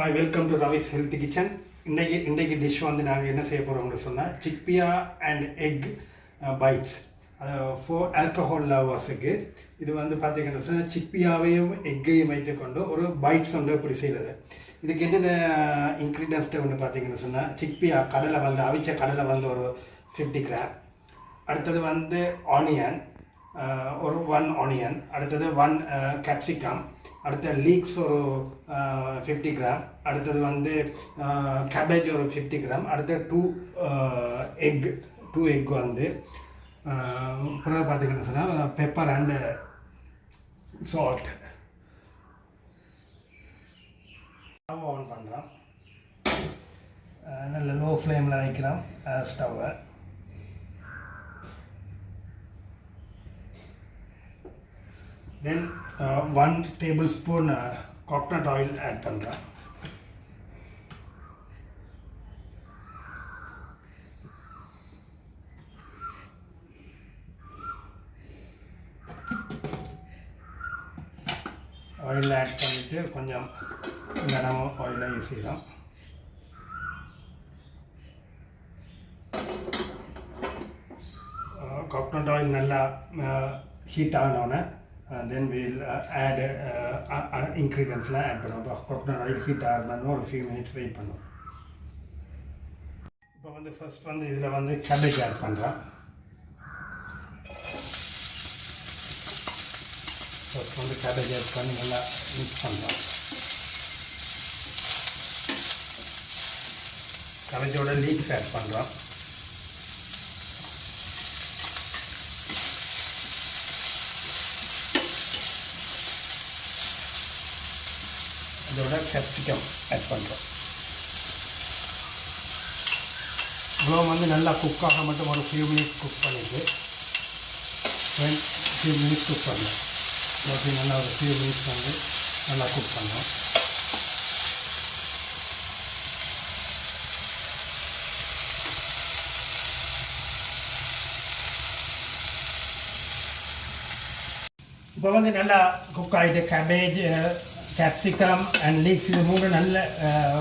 Hi, welcome to Ravi's healthy kitchen. இன்றைக்கு dish வந்து நாங்கள் என்ன செய்ய போகிறோம்னு சொன்னால் chickpea and egg bites for alcohol லவர்ஸுக்கு. இது வந்து பார்த்தீங்கன்னு சொன்னால் சிக்பியாவையும் எக்கையும் வைத்துக்கொண்டு ஒரு பைட்ஸ் ஒன்று இப்படி செய்கிறது. இதுக்கு என்னென்ன இன்க்ரீடியன்ஸ்ட்டு ஒன்று பார்த்தீங்கன்னு சொன்னால் சிக்பியா கடலை வந்து அவிச்ச கடலை வந்து ஒரு 50 கிராம், அடுத்தது வந்து ஆனியன் ஒரு 1 ஆனியன், அடுத்தது 1 கேப்சிகம், அடுத்த லீக்ஸ் ஒரு 50 கிராம், அடுத்தது வந்து கேபேஜ் ஒரு 50 கிராம், அடுத்த 2 எக் வந்து பிறகு பார்த்தீங்கன்னு சொன்னால் pepper and salt. Stove on பண்ணுறோம், நல்ல லோ ஃப்ளேமில் வைக்கிறோம் ஸ்டவ்வை. தென் 1 tablespoon coconut oil add பண்ணுறேன். ஆயில் ஆட் பண்ணிவிட்டு கொஞ்சம் கனம் ஆயிலை யூஸ் செய்கிறோம். coconut oil நல்லா ஹீட் ஆனோடனே then we'll add ingredientsலாம் ஆட் பண்ணுவோம். coconut oil ஹீட் ஆகணும், ஒரு few minutes வெயிட் பண்ணுவோம். இப்போ வந்து ஃபர்ஸ்ட் வந்து இதில் வந்து கேபேஜ் ஆட் பண்ணுறோம். ஃபர்ஸ்ட் வந்து கேபேஜ் ஆட் பண்ணி நல்லா மிக்ஸ் பண்ணுறோம். கேபேஜோட லீக்ஸ் ஆட் பண்ணுறோம். இதோட கேப்சிகம் ஆட் பண்ணுறோம். இவ்வளோ வந்து நல்லா குக்காக மட்டும் ஒரு ஃபியூ மினிட்ஸ் குக் பண்ணிவிட்டு ஃபியூ மினிட்ஸ் குக் பண்ணலாம். ஓகே, நல்லா ஒரு ஃபியூ மினிட்ஸ் வந்து நல்லா குக் பண்ணோம். இப்போ வந்து நல்லா குக் ஆகிட்டு கேபேஜ், கேப்சிகம் அண்ட் லீக்ஸ் இது மூணு நல்ல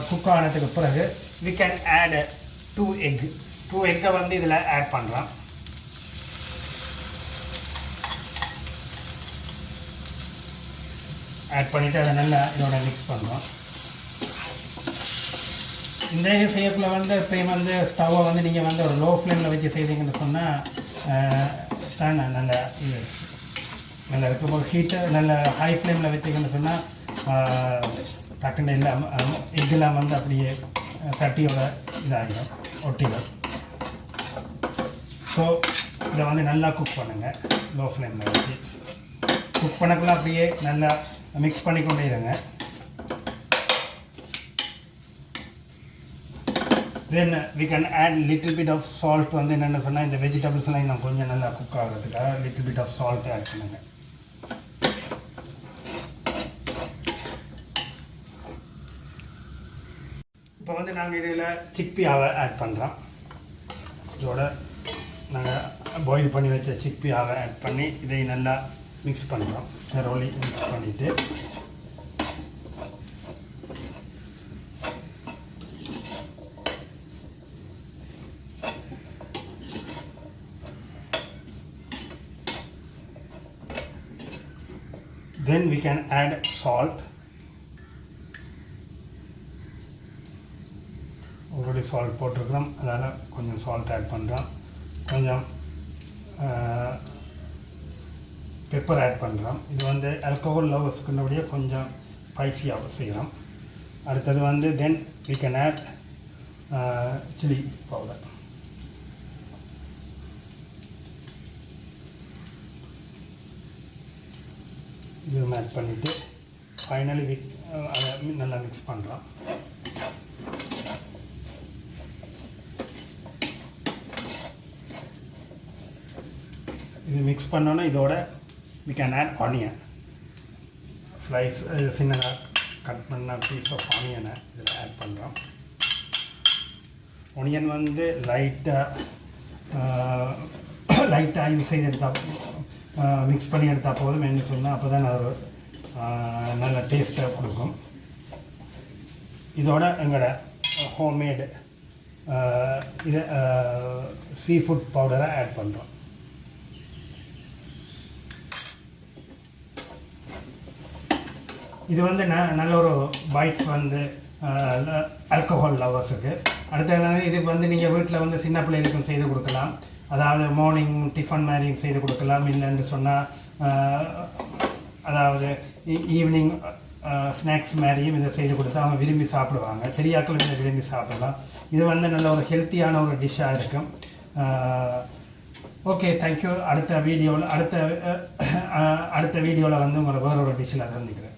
குக் ஆனதுக்கு பிறகு we can add 2 எக்கை வந்து இதில் ஆட் பண்ணுறோம். ஆட் பண்ணிவிட்டு அதை நல்லா இதோட மிக்ஸ் பண்ணுறோம். இந்த செய்யக்குள்ள வந்து இப்போயும் வந்து ஸ்டவ்வை வந்து நீங்கள் வந்து ஒரு லோ ஃப்ளேமில் வச்சு செய்தீங்கன்னு சொன்னால் தான் நல்ல இது நல்லா இருக்கும். ஒரு ஹீட்டு நல்ல ஹை ஃப்ளேமில் வச்சிங்கன்னு சொன்னால் டக்குன்னு இல்லை எக்கெல்லாம் வந்து அப்படியே சட்டியோட இதாகிடும், ஒட்டிடும். ஸோ இதை வந்து நல்லா குக் பண்ணுங்கள் லோ ஃப்ளேமில் வச்சு. குக் பண்ணக்குள்ள அப்படியே நல்லா மிக்ஸ் பண்ணி கொண்டே இருங்க. தென் we can add little bit of salt. வந்து என்னென்ன சொன்னால் இந்த வெஜிடபிள்ஸ்லாம் இன்னும் கொஞ்சம் நல்லா குக் ஆகிறதுக்காக little bit of salt add பண்ணுங்கள். இப்போ வந்து நாங்கள் இதில் சிக்பியாவை ஆட் பண்ணுறோம். இதோட நாங்கள் பாயில் பண்ணி வச்ச சிக்பியாவை ஆட் பண்ணி இதை நல்லா மிக்ஸ் பண்ணுறோம். ரோலி மிக்ஸ் பண்ணிவிட்டு then we can add salt. Already salt போட்டிருக்கிறோம், அதனால் கொஞ்சம் சால்ட் ஆட் பண்ணுறோம். கொஞ்சம் பெப்பர் ஆட் பண்ணுறோம். இது வந்து ஆல்கஹால் லவர்ஸ்க்குள்ளபடியே கொஞ்சம் ஸ்பைசியாக செய்கிறோம். அடுத்தது வந்து தென் we can add chilli powder. இதுவும் ஆட் பண்ணிவிட்டு ஃபைனலி அதை நல்லா மிக்ஸ் பண்ணுறோம். இது மிக்ஸ் பண்ணோன்னா இதோட we can add onion slice, சின்னதாக கட் பண்ண பீஸ் ஆஃப் ஆனியனை இதில் ஆட் பண்ணுறோம். ஆனியன் வந்து லைட்டாக இது செய்து எடுத்தால் மிக்ஸ் பண்ணி எடுத்தால் போதும் என்ன சொன்னால் அப்போ தான் அது நல்ல டேஸ்ட்டாக கொடுக்கும். இதோட எங்களோட ஹோம்மேடு இது சீ ஃபுட் பவுடரை ஆட் பண்ணுறோம். இது வந்து நல்ல ஒரு பைட்ஸ் வந்து ஆல்கஹால் லவர்ஸுக்கு. அடுத்த இது வந்து நீங்கள் வீட்டில் வந்து சின்ன பிள்ளைகளுக்கும் செய்து கொடுக்கலாம். அதாவது மார்னிங் டிஃபன் மாதிரியும் செய்து கொடுக்கலாம். இல்லைன்னு சொன்னால் அதாவது ஈவினிங் ஸ்நாக்ஸ் மாதிரியும் இதை செய்து கொடுத்து அவங்க விரும்பி சாப்பிடுவாங்க. பெரியாக்களும் இதை விரும்பி சாப்பிடலாம். இது வந்து நல்ல ஒரு ஹெல்த்தியான ஒரு டிஷ்ஷாக இருக்கும். Okay, thank you. அடுத்த வீடியோவில் வந்து உங்களை வேற ஒரு டிஷ்ஷில் சந்திக்கிறேன்.